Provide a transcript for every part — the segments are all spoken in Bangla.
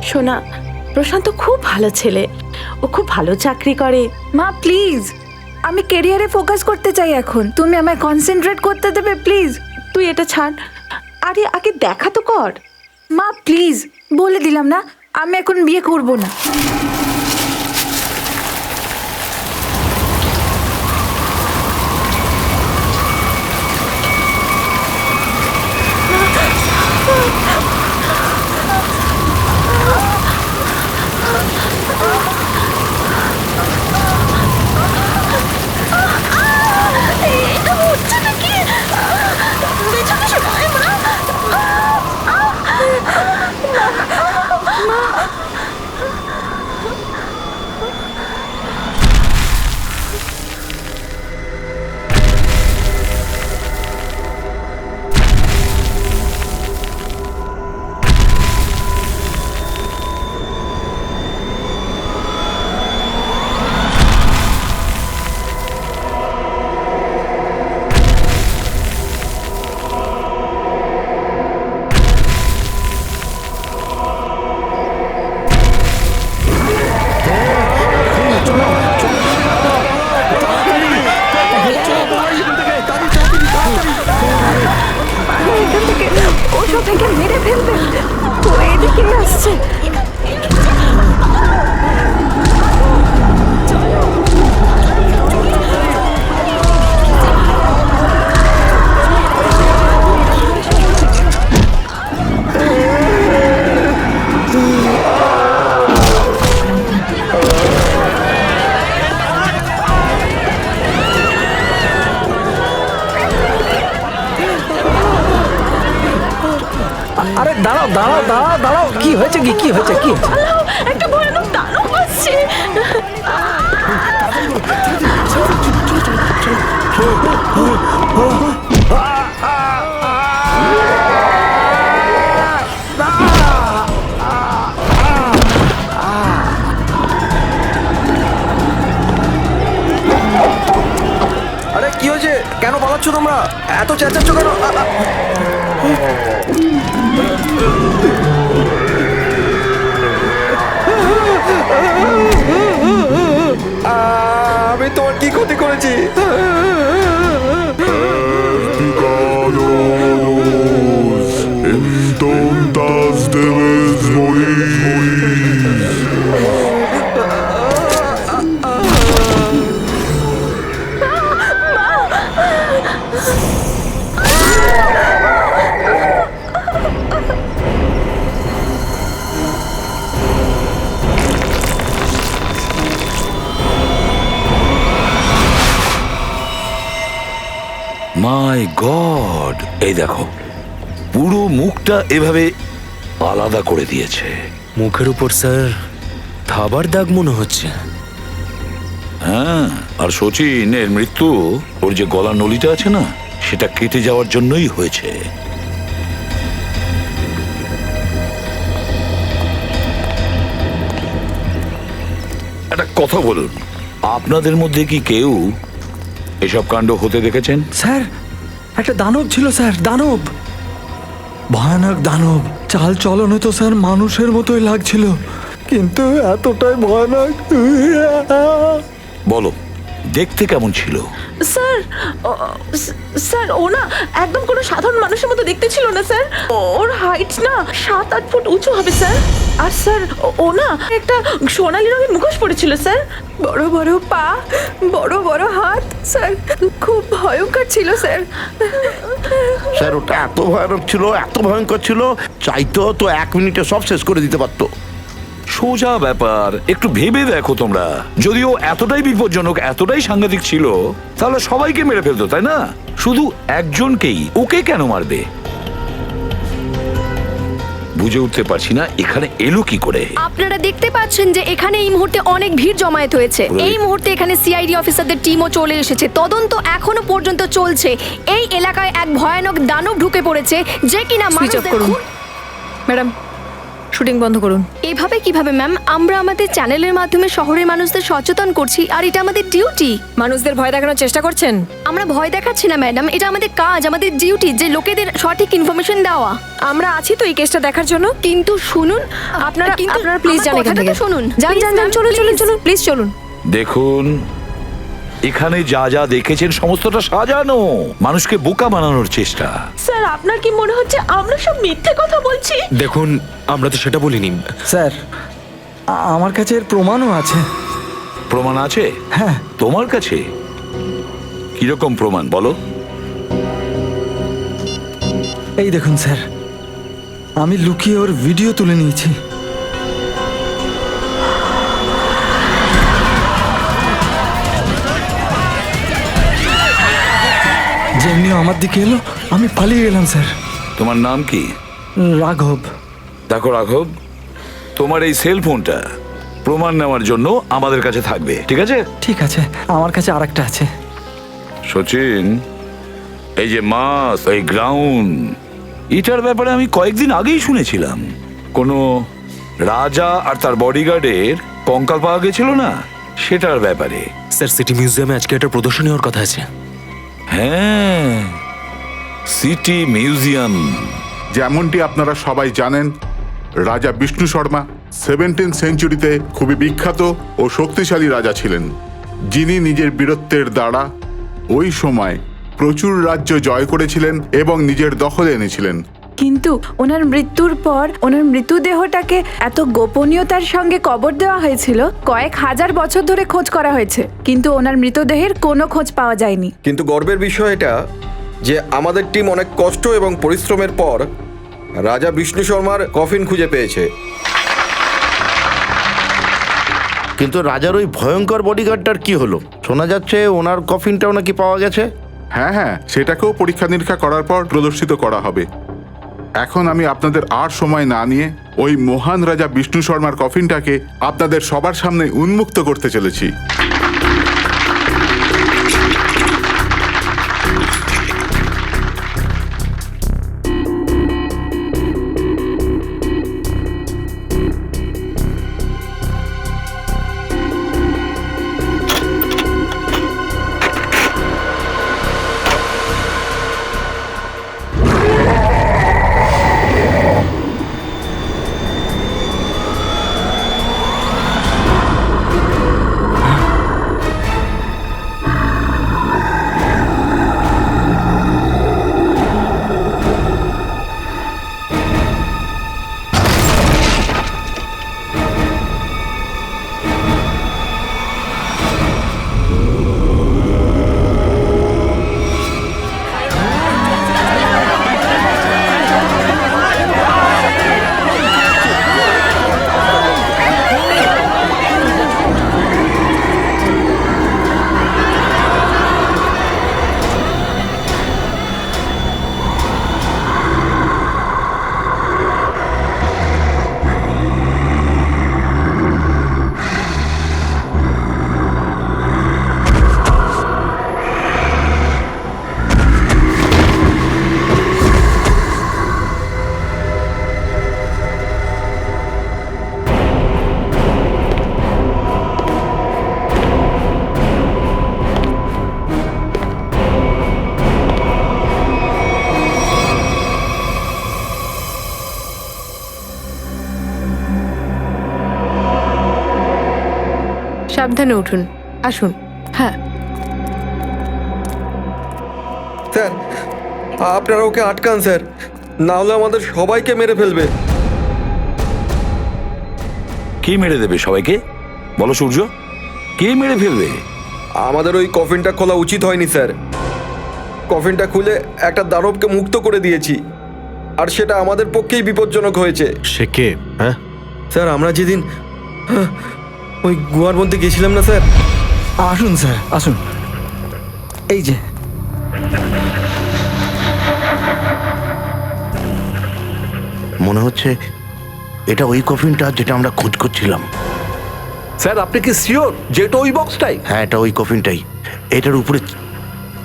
সোনা, প্রশান্ত খুব ভালো ছেলে, ও খুব ভালো চাকরি করে। মা প্লিজ, আমি ক্যারিয়ারে ফোকাস করতে চাই এখন। তুমি আমায় কনসেন্ট্রেট করতে দেবে প্লিজ? তুই এটা ছাড়, আরে আগে দেখা তো কর। মা প্লিজ, বলে দিলাম না আমি এখন বিয়ে করব না। ওসব থেকে মেরে ফেলবে, ও এদিকে আসছে। আরে দাঁড়াও দাঁড়াও দাঁড়াও দাঁড়াও, কি হয়েছে কি হয়েছে কি? একটা ভয়ানক দানব আসছে। আরে কি হয়েছে? কেন পালাচ্ছ তোমরা? এত চেঁচাচ্ছ কেন? আমি তোমার কি ক্ষতি করেছি? Entonces debes morir. মাই গড, এই দেখো পুরো মুখটা এভাবে আলাদা করে দিয়েছে। মুখের উপর স্যার থাবার দাগ মনে হচ্ছে। হ্যাঁ, আর শচীনের মৃত্যু ওর যে গলার নলিটা আছে না, সেটা কেটে যাওয়ার জন্যই হয়েছে। একটা কথা বলুন, আপনাদের মধ্যে কি কেউ এসব কাণ্ড হতে দেখেছেন? স্যার, একটা দানব ছিল স্যার, দানব, ভয়ানক দানব। চাল চলনে তো স্যার মানুষের মতোই লাগছিল, কিন্তু এতটাই ভয়ানক। বলো, দেখতে কেমন ছিল? স্যার, স্যার ও না একদম কোনো সাধারণ মানুষের মতো দেখতে ছিল না স্যার। ওর হাইট না 7-8 ফুট উঁচু হবে স্যার। আর স্যার ও না একটা সোনালী রঙের মুখোশ পরেছিল স্যার। বড় বড় পা, বড় বড় হাত, স্যার খুব ভয়ঙ্কর ছিল স্যার। স্যার ওটা এত ভয়ানক ছিল, এত ভয়ঙ্কর ছিল, চাইতো তো 1 মিনিটে সব শেষ করে দিতে পারতো। সোজা ব্যাপার, একটু ভেবে দেখো তোমরা। যদিও এতটাই বিপজ্জনক, এতটাই সাংঘাতিক ছিল, তাহলে সবাইকে মেরে ফেলতো, তাই না? শুধু একজনকেই, ওকে কেন মারবে? বুঝে উঠতে পারছি না এখানে এলো কি করে। আপনারা দেখতে পাচ্ছেন যে এখানে এই মুহূর্তে অনেক ভিড় জমায়েত হয়েছে। এই মুহূর্তে এখানে সিআইডি অফিসারদের টিমও চলে এসেছে। তদন্ত এখনো পর্যন্ত চলছে। এই এলাকায় এক ভয়ানক দানব ঢুকে পড়েছে, যে কিনা সুইচ অফ করুন। ম্যাডাম, শুটিং বন্ধ করুন। এভাবে কিভাবে ম্যাম? আমরা আমাদের চ্যানেলের মাধ্যমে শহরের মানুষদের সচেতন করছি, আর এটা আমাদের ডিউটি। মানুষদের ভয় দেখানোর চেষ্টা করছেন। আমরা ভয় দেখাচ্ছি না ম্যাডাম, এটা আমাদের কাজ, আমাদের ডিউটি যে লোকেদের সঠিক ইনফরমেশন দেওয়া। আমরা আছি তো এই কেসটা দেখার জন্য। কিন্তু শুনুন, আপনারা কিন্তু আপনারা প্লিজ আমার যান এখান কথাটা থেকে। তো শুনুন। যান Please, যান যান, ma'am, চলুন চলুন please. চলুন, প্লিজ চলুন। দেখুন, এখানে যা যা দেখেছেন সমস্তটা সাজানো, মানুষকে বোকা বানানোর চেষ্টা। স্যার আপনার কি মনে হচ্ছে আমরা সব মিথ্যে কথা বলছি? দেখুন, আমরা তো সেটা বলিনি। স্যার আমার কাছে এর প্রমাণও আছে। প্রমাণ আছে? হ্যাঁ। তোমার কাছে কিরকম প্রমাণ বলো? এই দেখুন স্যার, আমি লুকিয়ে ওর ভিডিও তুলে নিয়েছি। যেমনি আমার দিকে এলো আমি পালিয়ে গেলাম স্যার। তোমার নাম কি? রাঘব। দেখো রাঘব, তোমার এই সেল ফোনটা প্রমাণ নেওয়ার জন্য আমাদের কাছে থাকবে, ঠিক আছে? ঠিক আছে, আমার কাছে আরেকটা আছে। সচিন, এই যে মাস, এই গ্রাউন্ড, এটার ব্যাপারে আমি কয়েকদিন আগেই শুনেছিলাম। কোনো রাজা আর তার বডিগার্ডের কঙ্কাল পাওয়া গেছিল না, সেটার ব্যাপারে। স্যার, সিটি মিউজিয়ামে আজকে একটা প্রদর্শনী হওয়ার কথা আছে। হ্যাঁ, সিটি মিউজিয়াম। যেমনটি আপনারা সবাই জানেন, রাজা বিষ্ণু শর্মা 17th সেঞ্চুরিতে খুবই বিখ্যাত ও শক্তিশালী রাজা ছিলেন, যিনি নিজের বীরত্বের দ্বারা ওই সময় প্রচুর রাজ্য জয় করেছিলেন এবং নিজের দখলে এনেছিলেন। কিন্তু ওনার মৃত্যুর পর ওনার মৃতদেহটাকে এত গোপনীয়তার সঙ্গে কবর দেওয়া হয়েছিল, কয়েক হাজার বছর ধরে খোঁজ করা হয়েছে, কিন্তু ওনার মৃতদেহের কোনো খোঁজ পাওয়া যায়নি। কিন্তু গর্বের বিষয় এটা যে আমাদের টিম অনেক কষ্ট এবং পরিশ্রমের পর রাজা বিষ্ণু শর্মার কফিন খুঁজে পেয়েছে। কিন্তু রাজার ওই ভয়ঙ্কর বডিগার্ডটার কি হলো? শোনা যাচ্ছে ওনার কফিনটাও নাকি পাওয়া গেছে। হ্যাঁ হ্যাঁ, সেটাকেও পরীক্ষা নিরীক্ষা করার পর প্রদর্শিত করা হবে। এখন আমি আপনাদের আর সময় না নিয়ে ওই মহান রাজা বিষ্ণু শর্মার কফিনটাকে আপনাদের সবার সামনে উন্মুক্ত করতে চলেছি। সাবধানে উঠুন, আসুন। হ্যাঁ স্যার, আপনারা ওকে আটকান স্যার, না হলে আমাদের সবাইকে মেরে ফেলবে। কে মেরে দেবে সবাইকে? বলো সূর্য, কে মেরে ফেলবে? আমাদের ওই কফিনটা খোলা উচিত হয়নি স্যার। কফিনটা খুলে একটা দানবকে মুক্ত করে দিয়েছি, আর সেটা আমাদের পক্ষেই বিপজ্জনক হয়েছে। সে কে? হ্যাঁ স্যার, আমরা যেদিন ওই গুহার মধ্যে গেছিলাম না স্যার। আসুন স্যার, আসুন। এই যে মনে হচ্ছে এটা ওই কফিনটা যেটা আমরা খোঁজ করছিলাম। স্যার, আপনি কি শিওর যে এটা ওই বক্সটাই? হ্যাঁ, এটা ওই কফিনটাই। এটার উপরে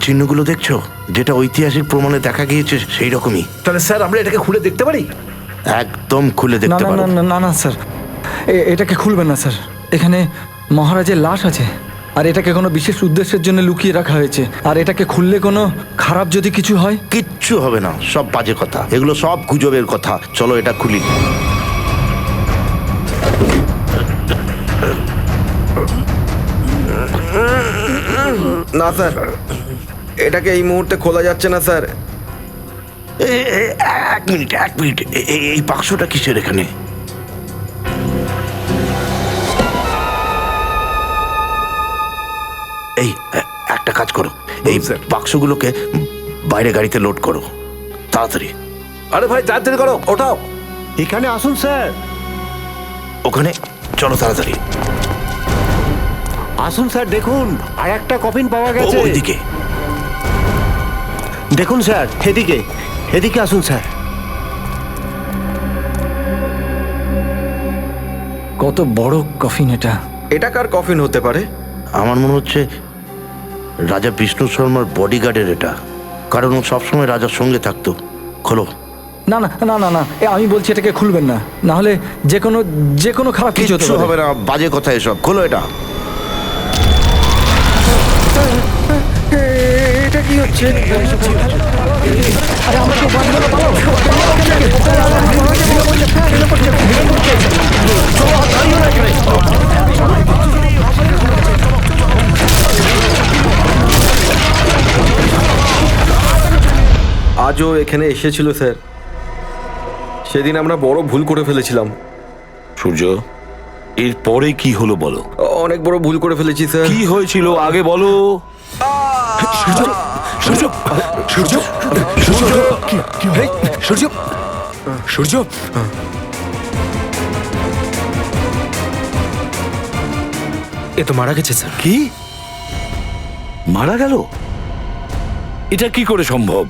চিহ্নগুলো দেখছো, যেটা ঐতিহাসিক প্রমাণে দেখা গিয়েছে সেই রকমই। তাহলে স্যার আমরা এটাকে খুলে দেখতে পারি? একদম খুলে না দেখতে না পারো। না না না না স্যার, এটাকে খুলবেন না স্যার। এখানে মহারাজের লাশ আছে, আর এটাকে কোনো বিশেষ উদ্দেশ্যের জন্য লুকিয়ে রাখা হয়েছে। আর এটাকে খুললে কোনো খারাপ যদি কিছু হয়। কিচ্ছু হবে না, সব বাজে কথা, এগুলো সব গুজবের কথা। চলো এটা খুলি। না স্যার, এটাকে এই মুহূর্তে খোলা যাচ্ছে না স্যার। এক মিনিট এক মিনিট, এই বাক্সটা কিসের এখানে? এই একটা কাজ করো, এই বাক্সগুলোকে বাইরে গাড়িতে লোড করো তাড়াতাড়ি। আরে ভাই তাড়াতাড়ি করো, ওঠাও। এখানে আসুন স্যার, ওখানে চলো তাড়াতাড়ি। আসুন স্যার, দেখুন আর একটা কফিন পাওয়া গেছে। ওইদিকে দেখুন স্যার, এদিকে এদিকে আসুন স্যার। কত বড় কফিন এটা! এটা কার কফিন হতে পারে? আমার মনে হচ্ছে রাজা বিষ্ণু শর্মার বডিগার্ডের এটা, কারণ ও সবসময় রাজার সঙ্গে থাকতো। খোলো। না না না না না, আমি বলছি এটাকে খুলবেন না, না হলে যে কোনো খারাপ কিছু হতে কিচ্ছু পারে। হবে না, বাজে কথা এসব। খোলো এটা। এটা কি হচ্ছে? আজও এখানে এসেছিল স্যার। সেদিন আমরা বড় ভুল করে ফেলেছিলাম। সূর্য, এরপরে কি হলো বলো? অনেক বড় ভুল করে ফেলেছি স্যার। কি হয়েছিল আগে বলো। সূর্য, এ তো মারা গেছে স্যার। কি মারা গেল? এটা কি করে সম্ভব?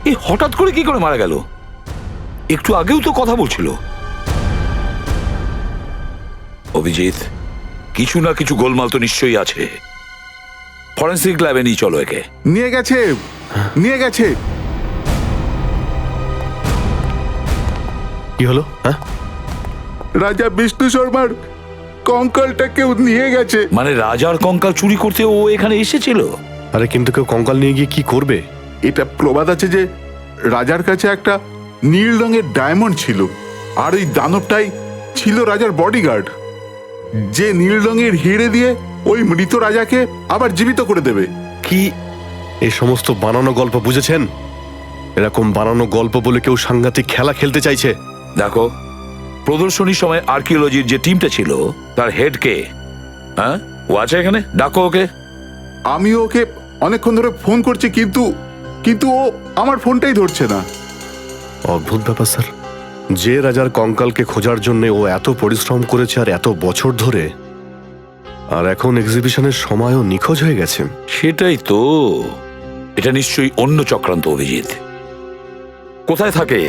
এই হঠাৎ করে কি করে মারা গেল? একটু আগেও তো কথা বলছিল। অভিজিৎ, কিছু না কিছু গোলমাল তো নিশ্চয়ই আছে। ফরেন্সিক ল্যাবে নিয়ে চলো একে। নিয়ে গেছে, নিয়ে গেছে। কি হলো? হ্যাঁ, রাজা বিষ্ণু শর্মার কঙ্কালটা কেউ নিয়ে গেছে। মানে রাজার কঙ্কাল চুরি করতে ও এখানে এসেছিল? আরে কিন্তু কেউ কঙ্কাল নিয়ে গিয়ে কি করবে? এটা প্রবাদ আছে যে রাজার কাছে একটা নীল রঙের ডায়মন্ড ছিল, আর ওই দানবটাই ছিল রাজার বডিগার্ড, যে নীল রঙের হিরে দিয়ে ওই মৃত রাজাকে আবার জীবিত করে দেবে। কি এই সমস্ত বানানো গল্প বুঝেছেন? এরকম বানানো গল্প বলে কেউ সাংঘাতিক খেলা খেলতে চাইছে। দেখো, প্রদর্শনীর সময় আর্কিওলজির যে টিমটা ছিল তার হেড কে? হ্যাঁ, ও আছে এখানে? ডাকো ওকে। আমি ওকে অনেকক্ষণ ধরে ফোন করছি, কিন্তু ও আমার ফোনটাই ধরছে না। অদ্ভুত ব্যাপার স্যার, যে রাজার কঙ্কালকে খোঁজার জন্য ও এত পরিশ্রম করেছে আর এত বছর ধরে, আর এখন এক্সিবিশনের সময়ও নিখোঁজ হয়ে গেছে। সেটাই তো, এটা নিশ্চয়ই অন্য চক্রান্ত। অভিজিৎ কোথায় থাকে?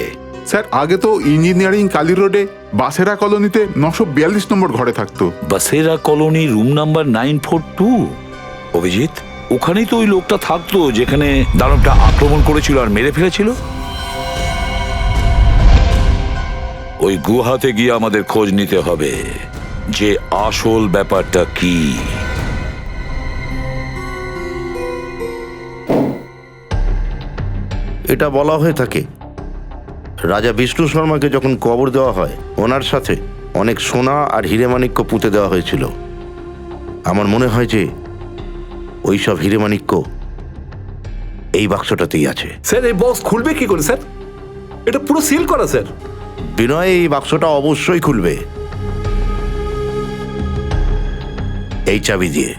স্যার, আগে তো ইঞ্জিনিয়ারিং কালি রোডে বাসেরা কলোনিতে 942 নম্বর ঘরে থাকতো। বাসেরা কলোনি, রুম নাম্বার 942। অভিজিৎ, ওখানেই তো ওই লোকটা থাকতো যেখানে দানবটা আক্রমণ করেছিল আর মেরে ফেলেছিল। ওই গুহাতে গিয়ে আমাদের খোঁজ নিতে হবে যে আসল ব্যাপারটা কি। এটা বলা হয়ে থাকে রাজা বিষ্ণু শর্মাকে যখন কবর দেওয়া হয়, ওনার সাথে অনেক সোনা আর হিরেমাণিক্য পুঁতে দেওয়া হয়েছিল। আমার মনে হয় যে ওই সব হিরেমাণিক্য এই বাক্সটাতেই আছে। স্যার, এই বক্স খুলবে কি করে স্যার? এটা পুরো সিল করা স্যার। বিনয় এই বাক্সটা অবশ্যই খুলবে এই চাবি দিয়ে।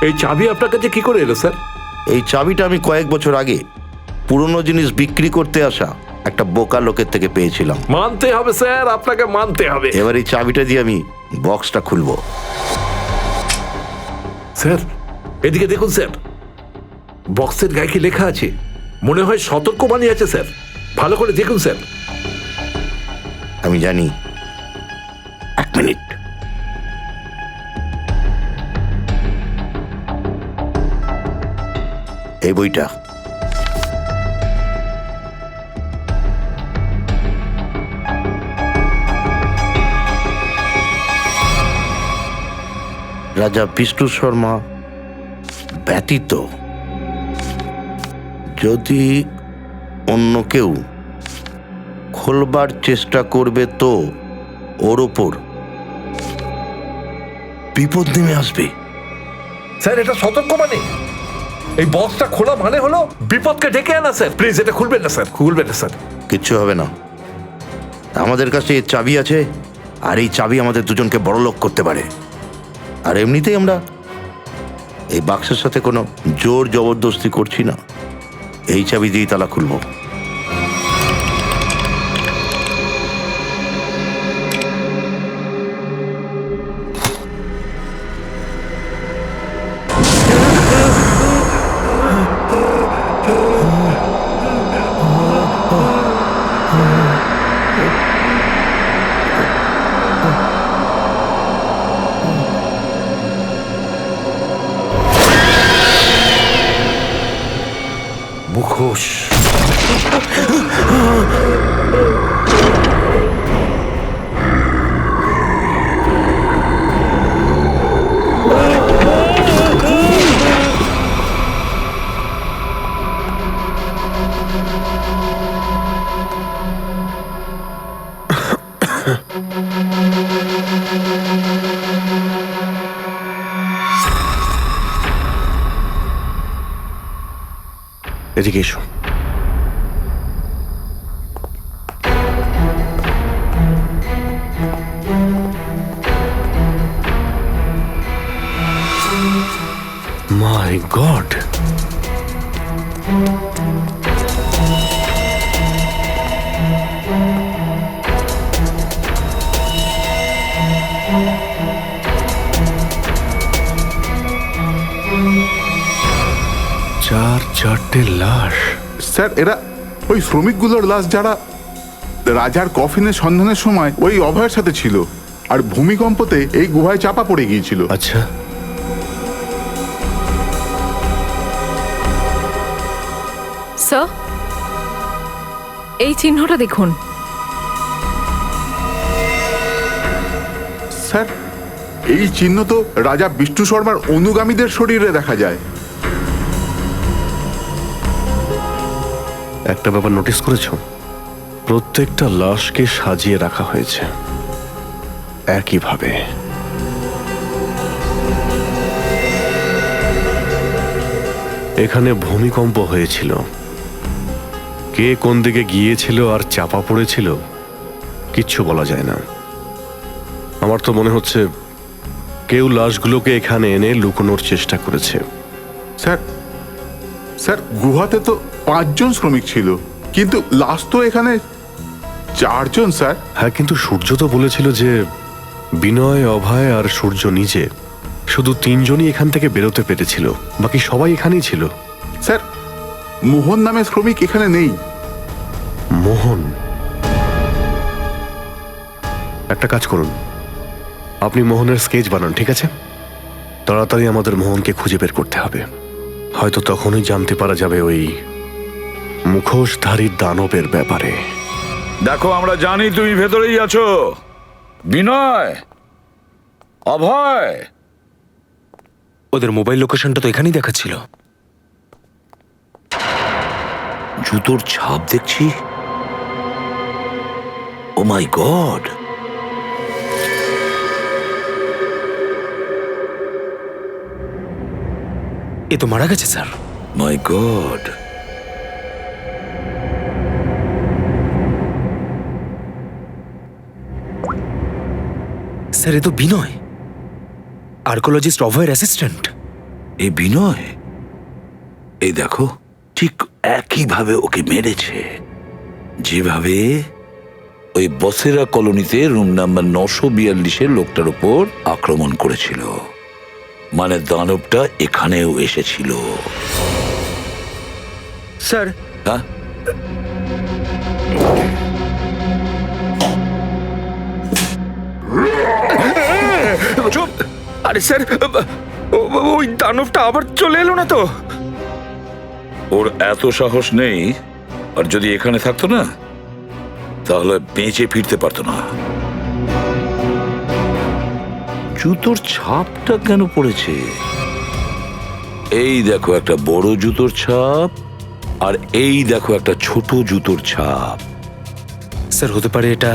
এই চাবি আপনার কাছে কি করে এলো স্যার? এই চাবিটা আমি কয়েক বছর আগে পুরনো জিনিস বিক্রি করতে আসা একটা বোকা লোকের থেকে পেয়েছিলাম। মানতে হবে স্যার, আপনাকে মানতে হবে। এবার এই চাবিটা দিয়ে আমি বক্সটা খুলবো। স্যার, এদিকে দেখুন স্যার, বক্সের গায়ে কি লেখা আছে? মনে হয় সতর্কবাণী আছে স্যার, ভালো করে দেখুন স্যার। আমি জানি, এক মিনিট। এই বইটা রাজা বিষ্ণু শর্মা ব্যতীত যদি অন্য কেউ খোলবার চেষ্টা করবে তো ওর ওপর বিপদ নেমে আসবে। স্যার এটা সতর্কবাণী। এই বক্সটা খোলা মানে হলো বিপদকে ডেকে আনা স্যার। প্লিজ এটা খুলবেন না স্যার, খুলবেন না স্যার। কিচ্ছু হবে না, আমাদের কাছে এর চাবি আছে, আর এই চাবি আমাদের দুজনকে বড়লোক করতে পারে। আর এমনিতেই আমরা এই বাক্সের সাথে কোনো জোর জবরদস্তি করছি না, এই চাবি দিয়েই তালা খুলবো। মুখোশ। এদিকে এসো। মাই গড, চারটে লাশ। স্যার এরা ওই শ্রমিকগুলোর লাশ যারা রাজার কফিনের সন্ধানের সময় ওই অভয়ের সাথে ছিল, আর ভূমিকম্পতে এই গুহায় চাপা পড়ে গিয়েছিল। আচ্ছা, স্যার এই চিহ্নটা দেখুন। স্যার এই চিহ্ন তো রাজা বিষ্ণু শর্মার অনুগামীদের শরীরে দেখা যায়। একটা ব্যাপার নোটিস করেছো? প্রত্যেকটা লাশকে সাজিয়ে রাখা হয়েছে একইভাবে। এখানে ভূমিকম্প হয়েছিল, কে কোন দিকে গিয়েছিল আর চাপা পড়েছিল কিচ্ছু বলা যায় না। আমার তো মনে হচ্ছে কেউ লাশগুলোকে এখানে এনে লুকোনোর চেষ্টা করেছে। স্যার স্যার গুহাতে তো 5 জন শ্রমিক ছিল, কিন্তু লাশ তো এখানে 4 জন স্যার। হ্যাঁ, কিন্তু সূর্য তো বলেছিল যে বিনয়, অভয় আর সূর্য নিজে, শুধু 3 জনই এখান থেকে বেরোতে পেরেছিল, বাকি সবাই এখানেই ছিল। স্যার মোহন নামে শ্রমিক এখানে নেই। মোহন? একটা কাজ করুন, আপনি মোহনের স্কেচ বানান, ঠিক আছে? তাড়াতাড়ি আমাদের মোহনকে খুঁজে বের করতে হবে। হয়তো তখনই জানতে পারা যাবে ওই মুখোশধারী দানবের ব্যাপারে। দেখো আমরা জানি তুমি ভেতরেই আছো। বিনয়, অভয়, ওদের মোবাইল লোকেশনটা তো এখানেই দেখাচ্ছিল। জুতোর ছাপ দেখছি। ও মাই গড, এ তো মারা গেছে স্যার। মাই গড। স্যার এ তো বিনয়, আর্কোলজিস্ট অভয়ের অ্যাসিস্ট্যান্ট। এই বিনয়, এই দেখো ঠিক একইভাবে ওকে মেরেছে যেভাবে ওই বসেরা কলোনিতে রুম নাম্বার 942 লোকটার উপর আক্রমণ করেছিল। মানে দানবটা এখানেও এসেছিল। স্যার হ্যাঁ, চুপ। আরে স্যার, ওই দানবটা আবার চলে এলো না তো? ওর এত সাহস নেই, আর যদি এখানে থাকতো না তাহলে বেঁচে ফিরতে পারতো না। জুতোর ছাপটা কেন পড়েছে? এই দেখো একটা বড় জুতোর ছাপ, আর এই দেখো একটা ছোট জুতোর ছাপ। স্যার হতে পারে এটা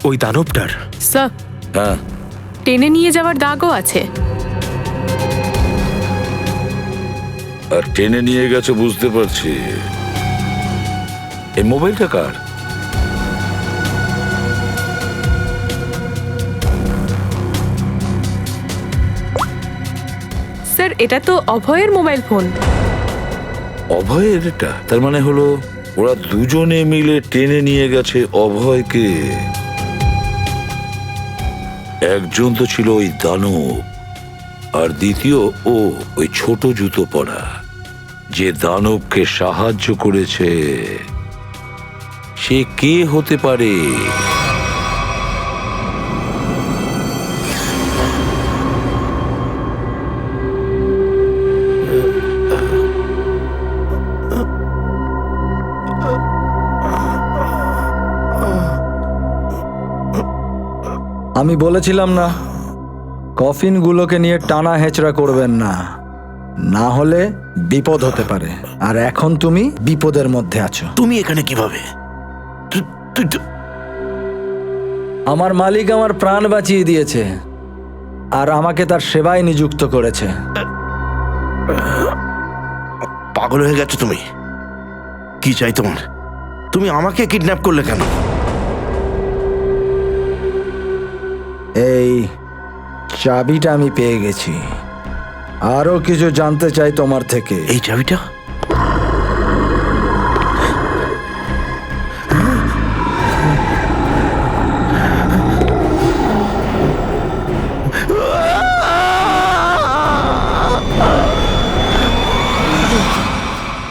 ওই দানবটার। স্যার, হ্যাঁ, টেনে নিয়ে যাওয়ার দাগও আছে। আর টেনে নিয়ে গেছে বুঝতে পারছি। এই মোবাইলটা কার? স্যার, এটা তো অভয়ের মোবাইল ফোন। অভয়ের এটা? তার মানে হলো ওরা দুজনে মিলে টেনে নিয়ে গেছে অভয়কে। একজন তো ছিল ওই দানব, আর দ্বিতীয় ও ওই ছোট জুতো পরা যে দানবকে সাহায্য করেছে। সে কে হতে পারে? আমি বলেছিলাম না, কফিনগুলোকে নিয়ে টানা হেচড়া করবেন না, না হলে বিপদ হতে পারে। আর এখন তুমি বিপদের মধ্যে আছো। তুমি এখানে কিভাবে? আমার মালিক আমার প্রাণ বাঁচিয়ে দিয়েছে, আর আমাকে তার সেবায় নিযুক্ত করেছে। পাগল হয়ে গেছো তুমি? কি চাই তোমার? তুমি আমাকে কিডন্যাপ করলে কেন? এই চাবিটা আমি পেয়ে গেছি। আরো কিছু জানতে চাই তোমার থেকে। এই চাবিটা?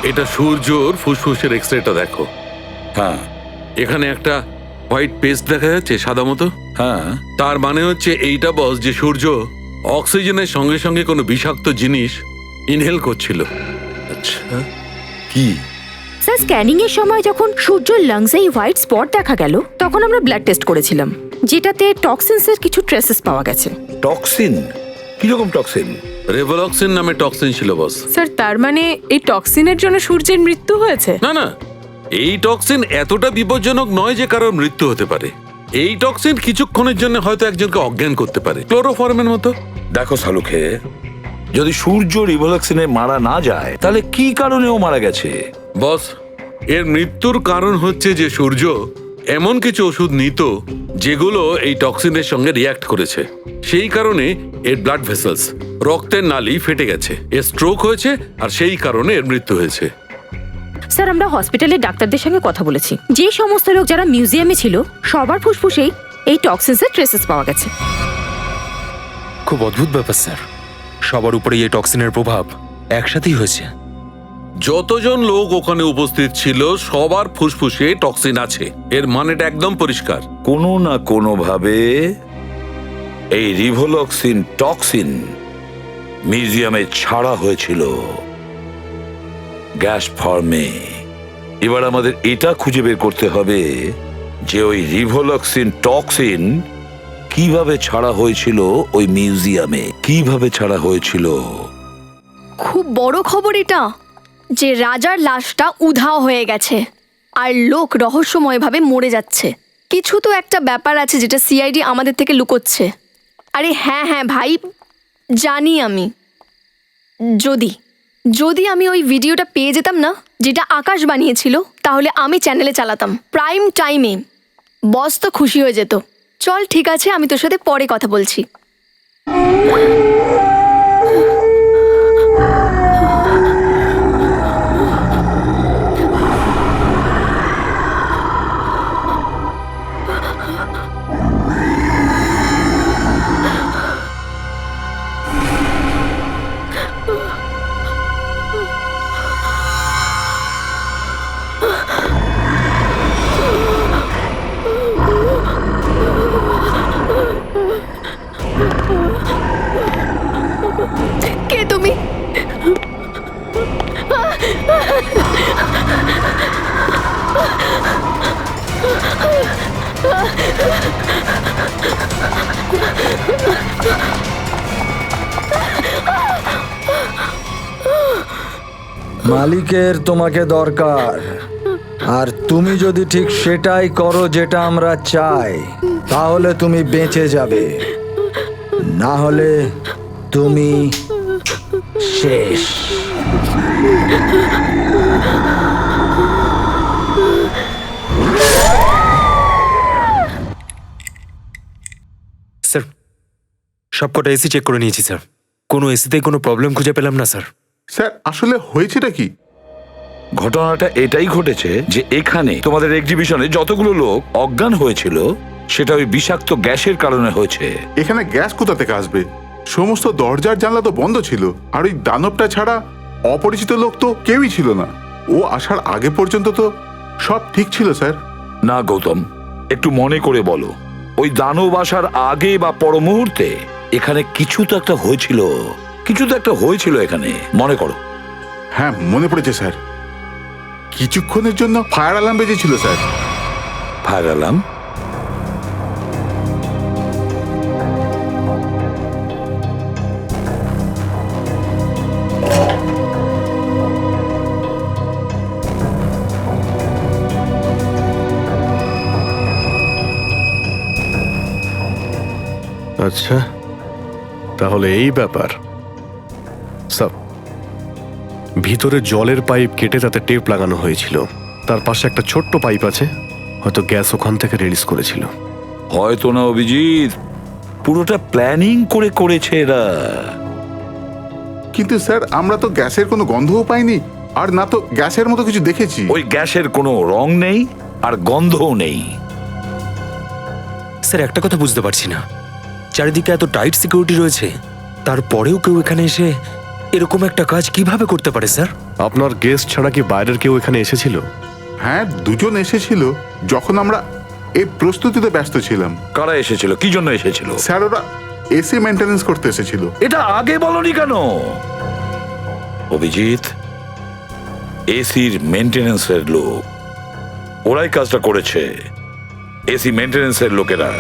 এটা সূর্যর ফুসফুসের এক্সরেটা দেখো। হ্যাঁ এখানে একটা হোয়াইট পেস্ট দেখা যাচ্ছে সাদা মতো। হ্যাঁ, তার মানে হচ্ছে এইটা বস যে সূর্য অক্সিজেনের সঙ্গে সঙ্গে কোনো বিষাক্ত জিনিস ইনহেল করছিল। আচ্ছা, কি? স্যার, স্ক্যানিং এর সময় যখন সূর্যর লাংসে এই হোয়াইট স্পট দেখা গেল, তখন আমরা ব্লাড টেস্ট করেছিলাম, যেটাতে টক্সিনসের কিছু ট্রেসেস পাওয়া গেছে। টক্সিন? কিরকম টক্সিন? রেভোলক্সিন নামে টক্সিন ছিল বস। স্যার, তার মানে এই টক্সিনের জন্য সূর্যের মৃত্যু হয়েছে? না না, এই টক্সিন এতটা বিপজ্জনক নয় যে কারোর মৃত্যু হতে পারে। এই টক্সিন কিছুক্ষণের জন্য হয়তো একজনকে অজ্ঞান করতে পারে, ক্লোরোফর্মের মতো। দেখো সালুখে, যদি সূর্য রিভোলক্সিনে মারা না যায় তাহলে কি কারণে ও মারা গেছে? বস, এর মৃত্যুর কারণ হচ্ছে যে সূর্য এমন কিছু ওষুধ নিত যেগুলো এই টক্সিনের সঙ্গে রিয়াক্ট করেছে। সেই কারণে এর ব্লাড ভেসেলস, রক্তের নালি ফেটে গেছে, এর স্ট্রোক হয়েছে, আর সেই কারণে এর মৃত্যু হয়েছে। স্যার, আমরা হসপিটালের ডাক্তারদের সঙ্গে কথা বলেছি। যে সমস্ত লোক যারা মিউজিয়ামে ছিল, সবার ফুসফুসেই এই টক্সিনসের ট্রেসেস পাওয়া গেছে। খুব অদ্ভুত ব্যাপার স্যার, সবার উপরে এই টক্সিনের প্রভাব একসাথেই হয়েছে। যতজন লোক ওখানে উপস্থিত ছিল সবার ফুসফুসে টক্সিন আছে, এর মানেটা একদম পরিষ্কার। কোনো না কোনো ভাবে এই রিভোলক্সিন টক্সিন মিউজিয়ামে ছাড়া হয়েছিল গ্যাস ফর্মে। এবার আমাদের এটা খুঁজে বের করতে হবে যে ওই রিভোলক্সিন টক্সিন কিভাবে ছাড়া হয়েছিল ওই মিউজিয়ামে, কিভাবে ছাড়া হয়েছিল। খুব বড় খবর এটা, যে রাজার লাশটা উধাও হয়ে গেছে, আর লোক রহস্যময়ভাবে মরে যাচ্ছে। কিছু তো একটা ব্যাপার আছে যেটা সিআইডি আমাদের থেকে লুকোচ্ছে। আরে হ্যাঁ হ্যাঁ ভাই, জানি আমি। যদি আমি ওই ভিডিওটা পেয়ে যেতাম না, যেটা আকাশ বানিয়েছিল, তাহলে আমি চ্যানেলে চালাতাম প্রাইম টাইমে। বস তো খুশি হয়ে যেত। চল ঠিক আছে, আমি তোর সাথে পরে কথা বলছি। মালিকের তোমাকে দরকার, আর তুমি যদি ঠিক সেটাই করো যেটা আমরা চাই, তাহলে তুমি বেঁচে যাবে, না হলে তুমি শেষ। স্যার সবকটা এসি চেক করে নিয়েছি স্যার, কোনো এসিতেই কোনো প্রবলেম খুঁজে পেলাম না স্যার। স্যার আসলে হয়েছেটা কি? ঘটনাটা এটাই ঘটেছে যে এখানে তোমাদের এক্সিবিশনে যতগুলো লোক অজ্ঞান হয়েছিল সেটা ওই বিষাক্ত গ্যাসের কারণে হয়েছে। এখানে গ্যাস কোথা থেকে আসবে? সমস্ত দরজার জানলা তো বন্ধ ছিল, আর ওই দানবটা ছাড়া অপরিচিত লোক তো কেউই ছিল না। ও আসার আগে পর্যন্ত তো সব ঠিক ছিল স্যার। না গৌতম, একটু মনে করে বলো, ওই দানব আসার আগে বা পর মুহূর্তে এখানে কিছু তো একটা হয়েছিল, কিছু তো একটা হয়েছিল এখানে, মনে করো। হ্যাঁ মনে পড়েছে স্যার, কিছুক্ষণের জন্য ফায়ার অ্যালার্ম বেজেছিল স্যার। Fire alarm? আচ্ছা, তাহলে এই ব্যাপার। স্যার, ভিতরে জলের পাইপ কেটে তাতে টেপ লাগানো হয়েছিল, তার পাশে একটা ছোট্ট পাইপ আছে, হয়তো গ্যাস ওখান থেকে রিলিজ করেছিল। হয়তো না অভিজিৎ, পুরোটা প্ল্যানিং করে করেছে এরা। কিন্তু স্যার আমরা তো গ্যাসের কোনো গন্ধও পাইনি, আর না তো গ্যাসের মতো কিছু দেখেছি। ওই গ্যাসের কোনো রং নেই আর গন্ধও নেই। স্যার একটা কথা বুঝতে পারছি না, চারিদিকে এত টাইট সিকিউরিটি রয়েছে, তারপরেও কেউ এখানে এসে এরকম একটা কাজ কিভাবে করতে পারে স্যার? আপনার গেস্ট ছাড়া কি বাইরের কেউ এখানে এসেছিল? হ্যাঁ দুজন এসেছিল, যখন আমরা এই প্রস্তুতিতে ব্যস্ত ছিলাম। কারা এসেছিল, কি জন্য এসেছিল? স্যার ওরা এসি মেনটেনেন্স করতে এসেছিল। এটা আগে বলনি কেন? অভিজিৎ, এসির মেনটেনেন্সের লোক, ওরাই কাজটা করেছে, এসি মেনটেনেন্সের লোকেরা।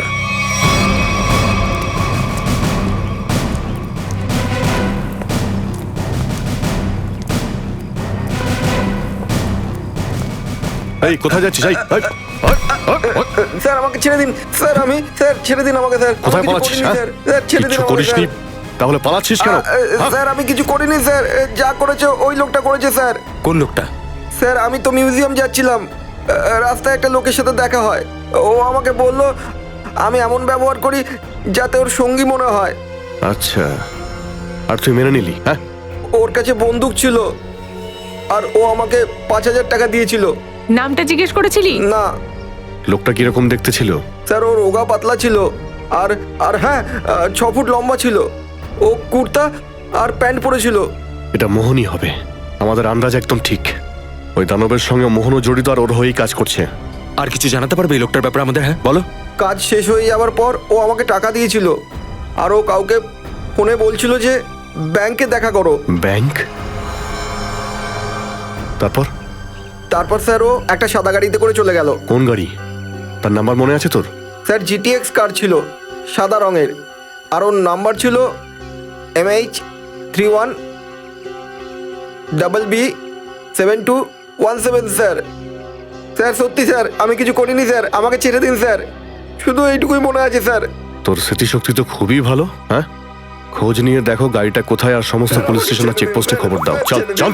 এই কোথায় যাচ্ছিস? স্যার আমাকে ছেড়ে দিন স্যার, স্যার ছেড়ে দিন আমাকে স্যার। কোথায় পালাচ্ছিস? স্যার ছেড়ে দিন কিছু আমাকে, করিসনি, তাহলে পালাচ্ছিস কেন? স্যার আমি কিছু করিনি স্যার, যা করেছে ওই লোকটা করেছে স্যার। কোন লোকটা? স্যার আমি তো মিউজিয়াম যাচ্ছিলাম, রাস্তায় একটা লোকের সাথে দেখা হয়, ও আমাকে বলল আমি এমন ব্যবহার করি যাতে ওর সঙ্গী মনে হয়। আচ্ছা, আর তুই মেনে নিলি? হ্যাঁ, ওর কাছে বন্দুক ছিল, আর ও আমাকে 5,000 টাকা দিয়েছিল। নামটা জিজ্ঞেস করেছিলি? না লোকটা কিরকম দেখতে ছিল? স্যার ও রোগা পাতলা ছিল, আর আর হ্যাঁ 6 ফুট লম্বা ছিল, ও কুর্তা আর প্যান্ট পরেছিল। এটা মোহনই হবে, আমাদের আন্দাজ একদম ঠিক। ওই দানবের সঙ্গে মোহনও জড়িত, আর ওর হয়েই কাজ করছে। আর কিছু জানাতে পারবে এই লোকটার ব্যাপারে আমাদের? হ্যাঁ বলো। কাজ শেষ হয়ে যাওয়ার পর ও আমাকে টাকা দিয়েছিল, আর ও কাউকে ফোনে বলছিল যে ব্যাংকে দেখা করো। ব্যাংক? তারপর স্যার ও একটা সাদা গাড়িতে করে চলে গেল। কোন গাড়ি? তার নাম্বার মনে আছে তোর? স্যার GTX কার ছিল, সাদা রঙের, আর ওর নাম্বার ছিল MH31BB7217 স্যার। স্যার সত্যি স্যার আমি কিছু করিনি স্যার, আমাকে ছেড়ে দিন স্যার, শুধু এইটুকুই মনে আছে স্যার। তোর স্মৃতিশক্তি তো খুবই ভালো। হ্যাঁ, খোঁজ নিয়ে দেখো গাড়িটা কোথায়, আর সমস্ত পুলিশ স্টেশন আর চেকপোস্টে খবর দাও। চল চল।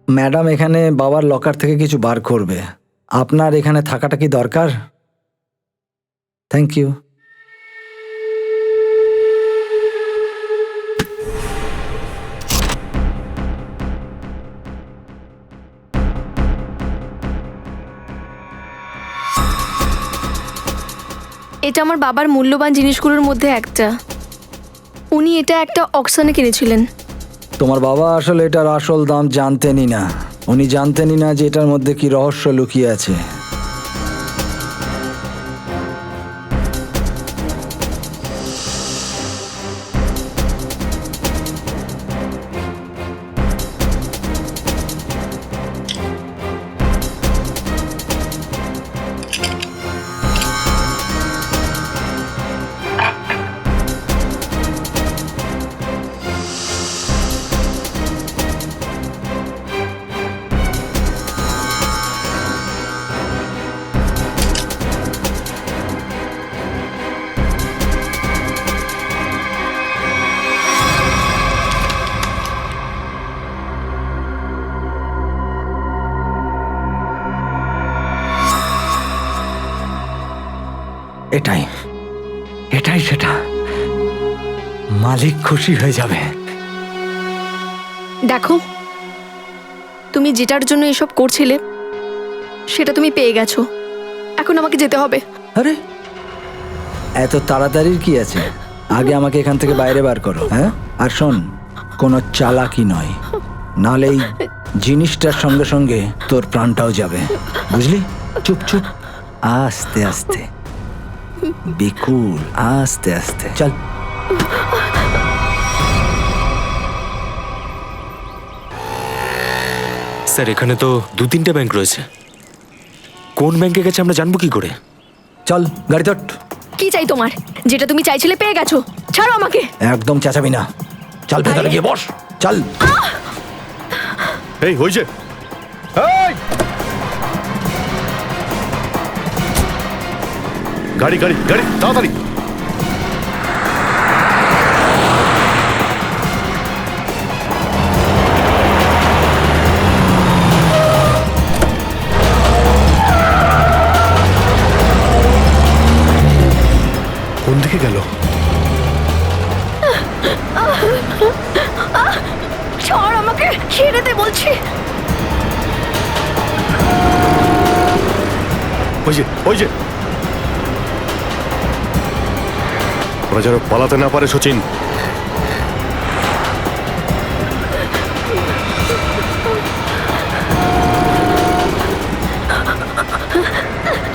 ম্যাডাম এখানে বাবার লকার থেকে কিছু বার করবে, আপনার এখানে থাকাটা কি দরকার? Thank you. এটা আমার বাবার মূল্যবান জিনিসগুলোর মধ্যে একটা। উনি এটা একটা অকশনে কিনেছিলেন। তোমার বাবা আসলে এটার আসল দাম জানতেনই না, উনি জানতেনই না যে এটার মধ্যে কি রহস্য লুকিয়ে আছে। এটাই এটাই সেটা, মালিক খুশি হয়ে যাবে। দেখো, তুমি যেটার জন্য এসব করছিলে সেটা তুমি পেয়ে গেছো। এখন আমাকে যেতে হবে। আরে এত তাড়াতাড়ির কি আছে? আগে আমাকে এখান থেকে বাইরে বার করো। হ্যাঁ, আর শোন, কোনো চালাকি নয়, নাহলে এই জিনিসটার সঙ্গে সঙ্গে তোর প্রাণটাও যাবে, বুঝলি? চুপ চুপ, আস্তে আস্তে, বিকুল, আস্তে আস্তে চল। স্যার এখানে তো 2-3টে ব্যাংক রয়েছে, কোন ব্যাংকে গেছে আমরা জানবো কি করে? চল গাড়ি তোট। কি চাই তোমার? যেটা তুমি চাইছিলে পেয়ে গেছো, ছাড়ো আমাকে। একদম চেঁচাবি না, চল ভেতরে গিয়ে বস, চল। এই হয়েছে, গাড়ি গাড়ি গাড়ি, তাড়াতাড়ি। কোন দিকে গেল? ছাড় আমাকে, ছেড়ে দে বলছি। ওই যে ওরা যেন পালাতে না পারে। সচিন,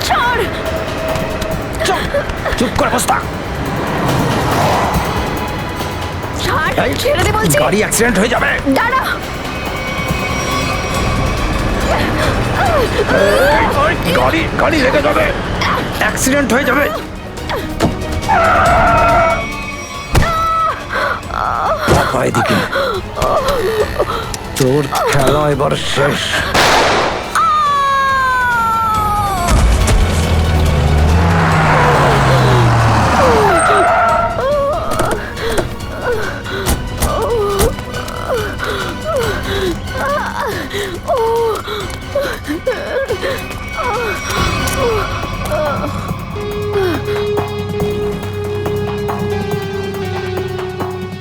ছাড়। চুপ করে বস থাক। ছাড়, ছেড়ে দে বলছি। গাড়ি অ্যাক্সিডেন্ট হয়ে যাবে। দাঁড়া। গাড়ি লেগে যাবে, অ্যাক্সিডেন্ট হয়ে যাবে। এদিকে তোর খেলা এবার শেষ।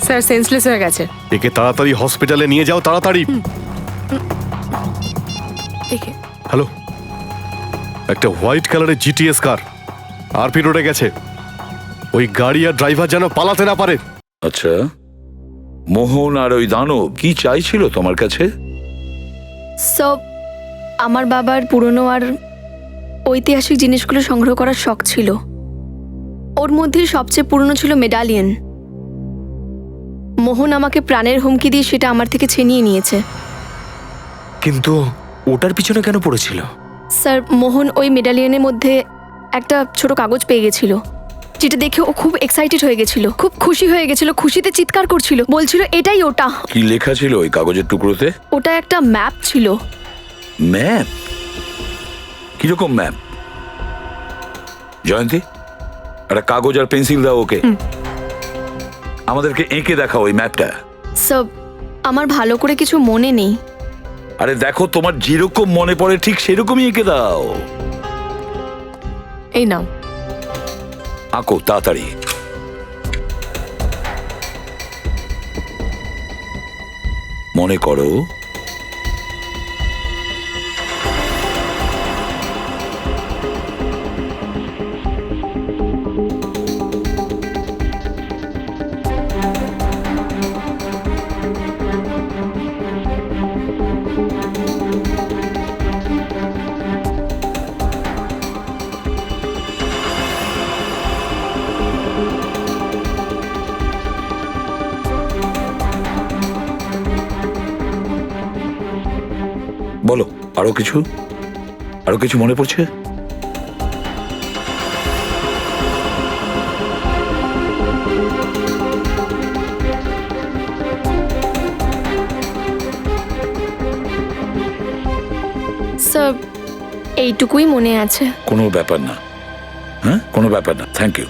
স্যার সেন্সলেস হয়ে গেছে। একে তাড়াতাড়ি হসপিটালে নিয়ে যাও, তাড়াতাড়ি। হ্যালো, একটা হোয়াইট কালারের জিটিএস কার আরপি রোডে গেছে। ওই গাড়ি আর ড্রাইভার যেন পালাতে না পারে। আচ্ছা, মোহন আর ওই দানব কি চাইছিল তোমার কাছে? সব আমার বাবার পুরনো আর ঐতিহাসিক জিনিসগুলো সংগ্রহ করার শখ ছিল। ওর মধ্যে সবচেয়ে পুরনো ছিল মেডালিয়ন। মোহন আমাকে প্রাণের হুমকি দিয়ে সেটা আমার থেকে ছিনিয়ে নিয়েছে। কিন্তু ওটার পিছনে কেন পড়েছিল? স্যার, মোহন ওই মেডালিয়নের মধ্যে একটা ছোট কাগজ পেয়ে গেছিল, যেটা দেখে ও খুব এক্সাইটেড হয়ে গেছিল, খুব খুশি হয়ে গেছিল, খুশিতে চিৎকার করছিল, বলছিল এটাই ওটা। কি লেখা ছিল ওই কাগজের টুকরোতে? ওটা একটা ম্যাপ ছিল। ম্যাপ? কিরকম ম্যাপ? জয়ন্তী, একটা কাগজ আর পেন্সিল দাও ওকে, আমাদেরকে এঁকে দেখাও ওই ম্যাপটা। সব আমার ভালো করে কিছু মনে নেই। আরে দেখো, তোমার যেরকম মনে পড়ে ঠিক সেরকমই এঁকে দাও। এই নাও, আঁকো তাড়াতাড়ি। মনে করো বলো, আরো কিছু মনে পড়ছে? স্যার, এইটুকুই মনে আছে। কোনো ব্যাপার না, হ্যাঁ, কোনো ব্যাপার না, থ্যাংক ইউ।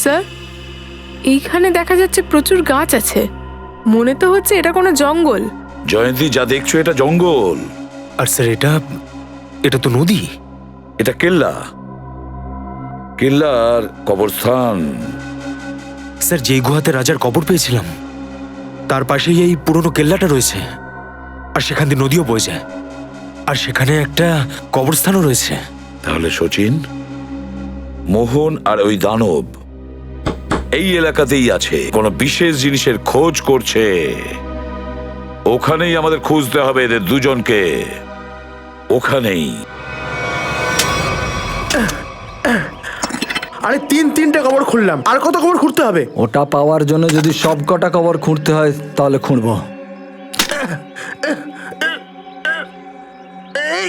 স্যার এইখানে দেখা যাচ্ছে প্রচুর গাছ আছে, মনে তো হচ্ছে এটা কোনো জঙ্গল। জয়ন্তী, যা দেখছো এটা জঙ্গল। আর স্যার এটা তো নদী। এটা কেল্লা। কিল্লার কবরস্থান। স্যার, যেই গুহাতে রাজার কবর পেয়েছিলাম তার পাশেই এই পুরনো কেল্লাটা রয়েছে, আর সেখান দিয়ে নদীও বয়ে যায়, আর সেখানে একটা কবরস্থানও রয়েছে। তাহলে সচিন, মোহন আর ওই দানব এই এলাকাতেই আছে, কোনো বিশেষ জিনিসের খোঁজ করছে। ওখানেই আমাদের খুঁজতে হবে এদের দুজনকে, ওখানেই। আরে তিনটে কবর খুললাম, আর কত কবর খুঁড়তে হবে? ওটা পাওয়ার জন্য যদি সব কটা কবর খুঁড়তে হয় তাহলে খুঁড়বো। এই,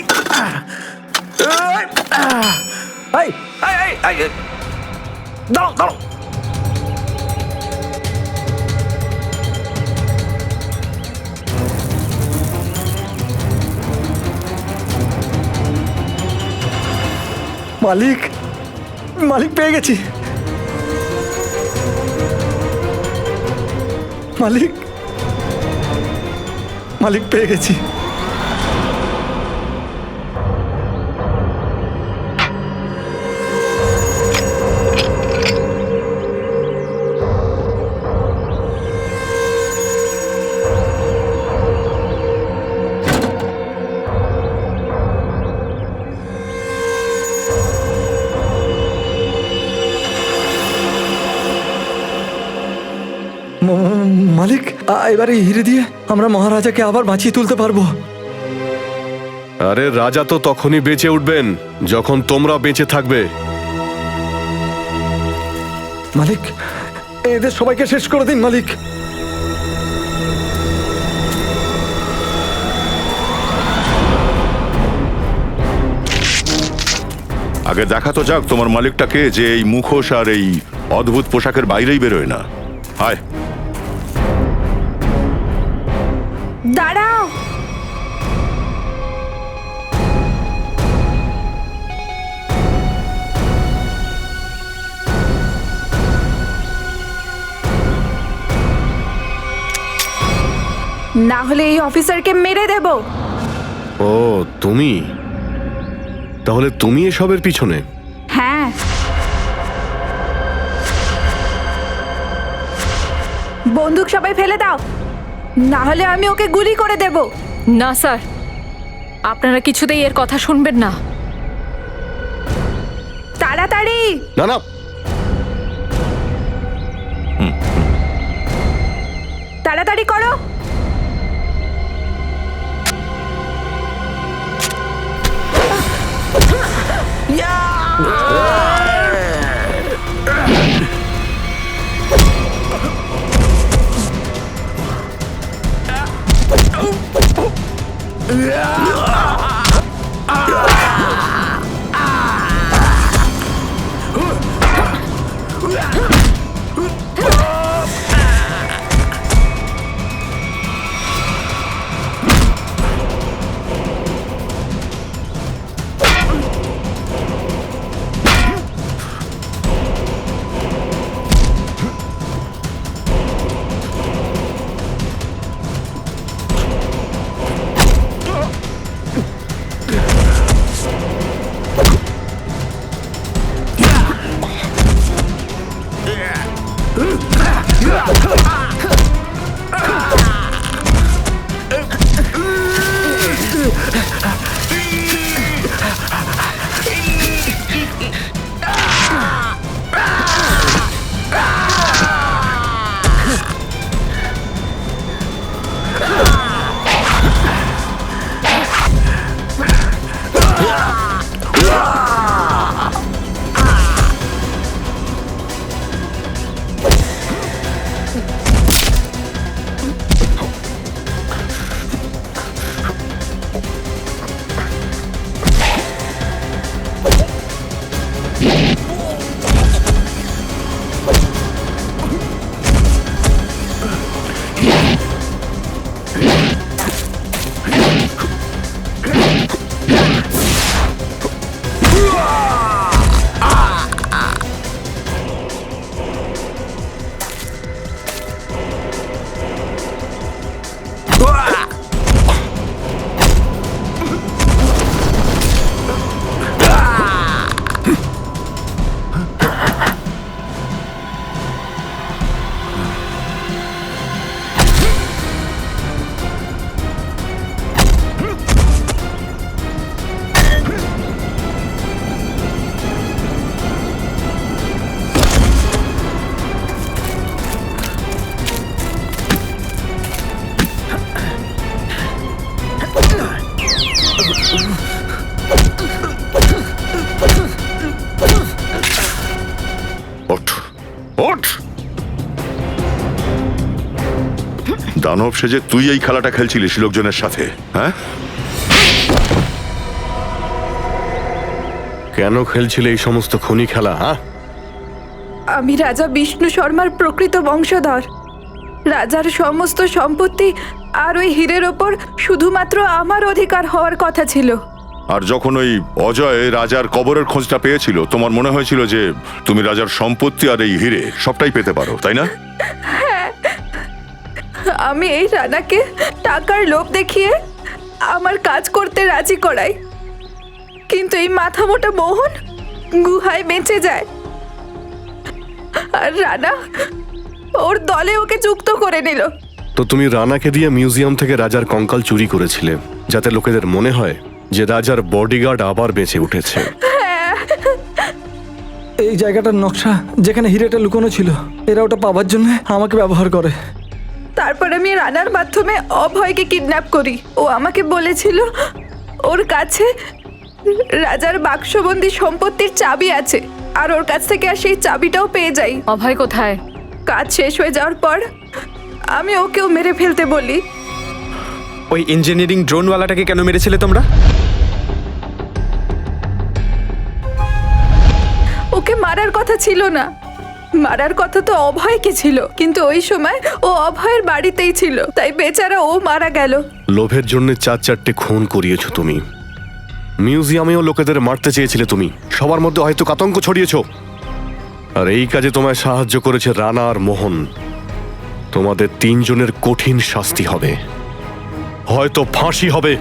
দাঁড়াও দাঁড়াও, মালিক, মালিক পেয়ে গেছি। মালিক, মালিক পেয়ে গেছি। মালিক, এবারে হিরে দিয়ে আমরা মহারাজাকে আবার বাঁচিয়ে তুলতে পারবো। আরে রাজা তো তখনই বেঁচে উঠবেন যখন তোমরা বেঁচে থাকবে। মালিক, এদের সবাইকে শেষ করে দিন মালিক। আগে দেখা তো যাক তোমার মালিকটাকে, যে এই মুখোশ আর এই অদ্ভুত পোশাকের বাইরেই বেরোয় না। হায়, দাঁড়াও। না হলে এই অফিসারকে মেরে দেব। ও তুমি, তাহলে তুমি এসবের পিছনে? হ্যাঁ, বন্দুক সবাই ফেলে দাও, না হলে আমি ওকে গুলি করে দেব। না স্যার, আপনারা কিছুতেই এর কথা শুনবেন না। তাড়াতাড়ি। না না, তাড়াতাড়ি করো। ওঠ ওঠ দানব সেজে তুই এই খেলাটা খেলছিলিস লোকজনের সাথে, হ্যাঁ? কেন খেলছিলে এই সমস্ত খুনি খেলা? হ্যাঁ, আমি রাজা বিষ্ণু শর্মার প্রকৃত বংশধর। রাজার সমস্ত সম্পত্তি আর ওই হীরের ওপর শুধুমাত্র আমার অধিকার হওয়ার কথা ছিল। আর যখন ওই অজয় রাজার কবরের খোঁজটা পেয়েছিল, তোমার মনে হয়েছিল যে তুমি রাজার সম্পত্তি আর এই হিরে সবটাই পেতে পারো, তাই না? আমি এই রানাকে টাকার লোভ দেখিয়ে আমার কাজ করতে রাজি করাই, কিন্তু এই মাথা মোটা মোহন গুহায় বেঁচে যায়, আর রানা ওর দলে ওকে যুক্ত করে নিল। তো তুমি রানাকে দিয়ে মিউজিয়াম থেকে রাজার কঙ্কাল চুরি করেছিলে, যাতে লোকেদের মনে হয় যে রাজার বডিগার্ড আবার বেঁচে উঠেছে। এই জায়গাটার নকশা যেখানে হিরেটা লুকোনো ছিল, এরা ওটা পাওয়ার জন্য আমাকে ব্যবহার করে। তারপর আমি রানার মাধ্যমে অভয়কে কিডন্যাপ করি। ও আমাকে বলেছিল ওর কাছে রাজার বাক্সবন্দি সম্পত্তির চাবি আছে, আর ওর কাছ থেকে আর সেই চাবিটাও পেয়ে যাই। অভয় কোথায়? কাজ শেষ হয়ে যাওয়ার পর আমি ওকেও মেরে ফেলতে বলি। ওই ইঞ্জিনিয়ারিং ড্রোনওয়ালাটাকে কেন মেরেছিলে তোমরা? ওকে মারার কথা ছিল না, মারার কথা তো অভয়কে ছিল, কিন্তু ওই সময় ও অভয়ের বাড়িতেই ছিল, তাই বেচারা ও মারা গেল। লোভের জন্য 4-4টে খুন করিয়েছো তুমি। মিউজিয়ামেও লোকেদের মারতে চেয়েছিলে তুমি, সবার মধ্যে হয়তো আতঙ্ক ছড়িয়েছো। আর এই কাজে তোমায় সাহায্য করেছে রানা আর মোহন। তোমাদের 3 জনের কঠিন শাস্তি হবে, হয়তো ফাঁসি হবে।